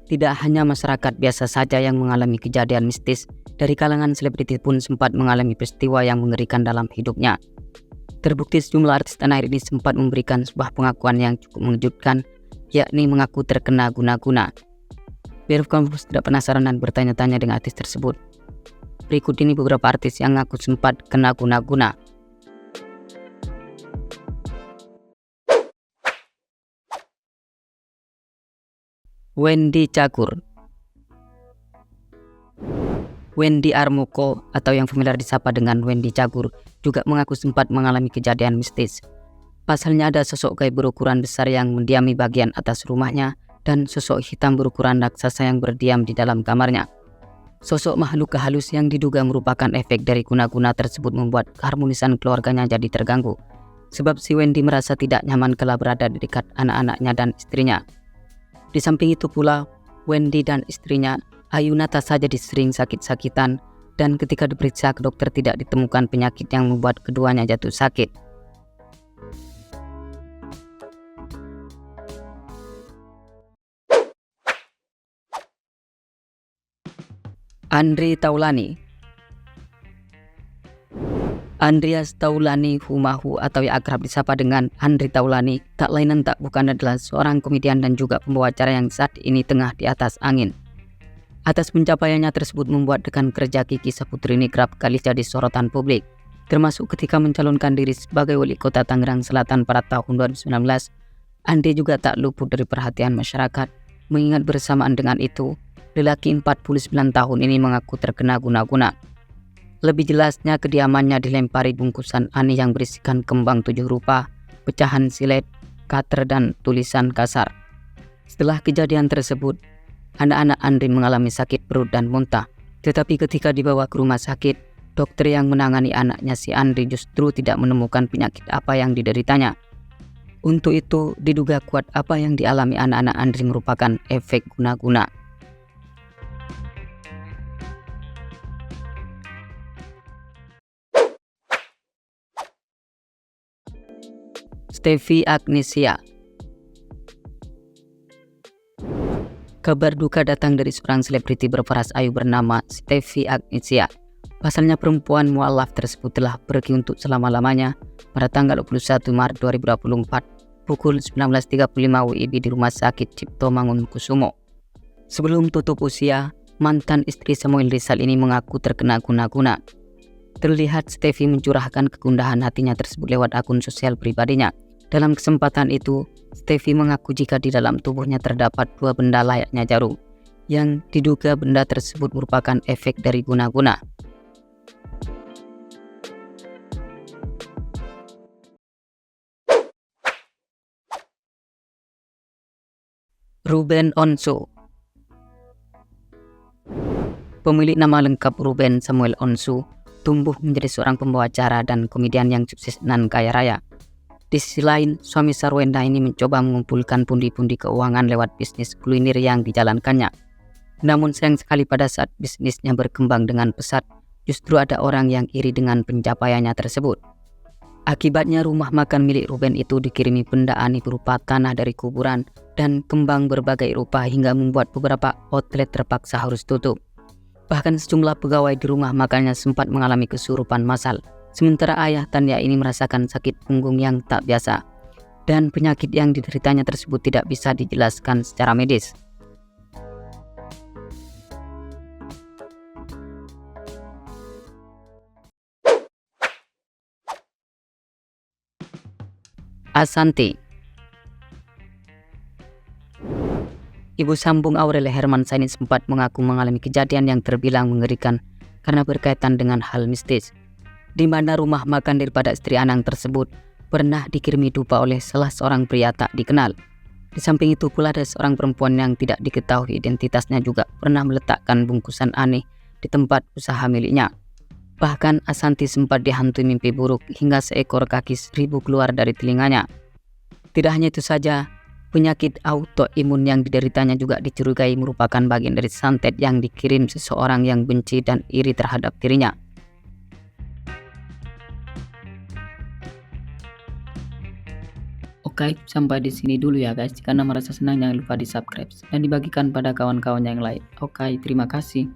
Tidak hanya masyarakat biasa saja yang mengalami kejadian mistis, dari kalangan selebriti pun sempat mengalami peristiwa yang mengerikan dalam hidupnya. Terbukti sejumlah artis tanah air ini sempat memberikan sebuah pengakuan yang cukup mengejutkan, yakni mengaku terkena guna-guna. Biar kamu tidak penasaran dan bertanya-tanya dengan artis tersebut, berikut ini beberapa artis yang ngaku sempat kena guna-guna. Wendy Cagur. Wendy Armoko atau yang familiar disapa dengan Wendy Cagur juga mengaku sempat mengalami kejadian mistis. Pasalnya ada sosok gaib berukuran besar yang mendiami bagian atas rumahnya dan sosok hitam berukuran raksasa yang berdiam di dalam kamarnya. Sosok makhluk halus yang diduga merupakan efek dari guna-guna tersebut membuat keharmonisan keluarganya jadi terganggu. Sebab si Wendy merasa tidak nyaman kala berada di dekat anak-anaknya dan istrinya. Di samping itu pula, Wendy dan istrinya Ayuna tak saja disering sakit-sakitan dan ketika diperiksa ke dokter tidak ditemukan penyakit yang membuat keduanya jatuh sakit. Andre Taulany. Andreas Taulany Humahu atau yang akrab disapa dengan Andre Taulany tak lain dan tak bukan adalah seorang komedian dan juga pembawa acara yang saat ini tengah di atas angin. Atas pencapaiannya tersebut membuat rekan kerja Kiki Saputri ini kerap kali jadi sorotan publik, termasuk ketika mencalonkan diri sebagai wali kota Tangerang Selatan pada tahun 2019. Andre juga tak luput dari perhatian masyarakat, mengingat bersamaan dengan itu, lelaki 49 tahun ini mengaku terkena guna-guna. Lebih jelasnya, kediamannya dilempari bungkusan aneh yang berisikan kembang 7 rupa, pecahan silet, cutter, dan tulisan kasar. Setelah kejadian tersebut, anak-anak Andre mengalami sakit perut dan muntah. Tetapi ketika dibawa ke rumah sakit, dokter yang menangani anaknya si Andre justru tidak menemukan penyakit apa yang dideritanya. Untuk itu, diduga kuat apa yang dialami anak-anak Andre merupakan efek guna-guna. Steffi Agnesia. Kabar duka datang dari seorang selebriti berparas ayu bernama Steffi Agnesia. Pasalnya perempuan mualaf tersebut telah pergi untuk selama-lamanya pada tanggal 21 Maret 2024 pukul 19.35 WIB di Rumah Sakit Cipto Mangunkusumo. Sebelum tutup usia, mantan istri Samuel Rizal ini mengaku terkena guna-guna. Terlihat Steffi mencurahkan kegundahan hatinya tersebut lewat akun sosial pribadinya. Dalam kesempatan itu, Steffi mengaku jika di dalam tubuhnya terdapat 2 benda layaknya jarum, yang diduga benda tersebut merupakan efek dari guna-guna. Ruben Onsu. Pemilik nama lengkap Ruben Samuel Onsu tumbuh menjadi seorang pembawa acara dan komedian yang sukses dan kaya raya. Di sisi lain, suami Sarwenda ini mencoba mengumpulkan pundi-pundi keuangan lewat bisnis kuliner yang dijalankannya. Namun sayang sekali pada saat bisnisnya berkembang dengan pesat, justru ada orang yang iri dengan pencapaiannya tersebut. Akibatnya rumah makan milik Ruben itu dikirimi benda aneh berupa tanah dari kuburan dan kembang berbagai rupa hingga membuat beberapa outlet terpaksa harus tutup. Bahkan sejumlah pegawai di rumah makannya sempat mengalami kesurupan massal. Sementara ayah Tania ini merasakan sakit punggung yang tak biasa dan penyakit yang dideritanya tersebut tidak bisa dijelaskan secara medis. Ashanty. Ibu sambung Aurel Hermansyah ini sempat mengaku mengalami kejadian yang terbilang mengerikan karena berkaitan dengan hal mistis, di mana rumah makan daripada istri Anang tersebut pernah dikirimi dupa oleh salah seorang pria tak dikenal. Di samping itu pula ada seorang perempuan yang tidak diketahui identitasnya juga pernah meletakkan bungkusan aneh di tempat usaha miliknya. Bahkan Ashanty sempat dihantui mimpi buruk hingga seekor kaki 1000 keluar dari telinganya. Tidak hanya itu saja, penyakit autoimun yang dideritanya juga dicurigai merupakan bagian dari santet yang dikirim seseorang yang benci dan iri terhadap dirinya. Oke, sampai di sini dulu ya guys. Jika Anda merasa senang jangan lupa di subscribe dan dibagikan pada kawan-kawan yang lain. Oke, terima kasih.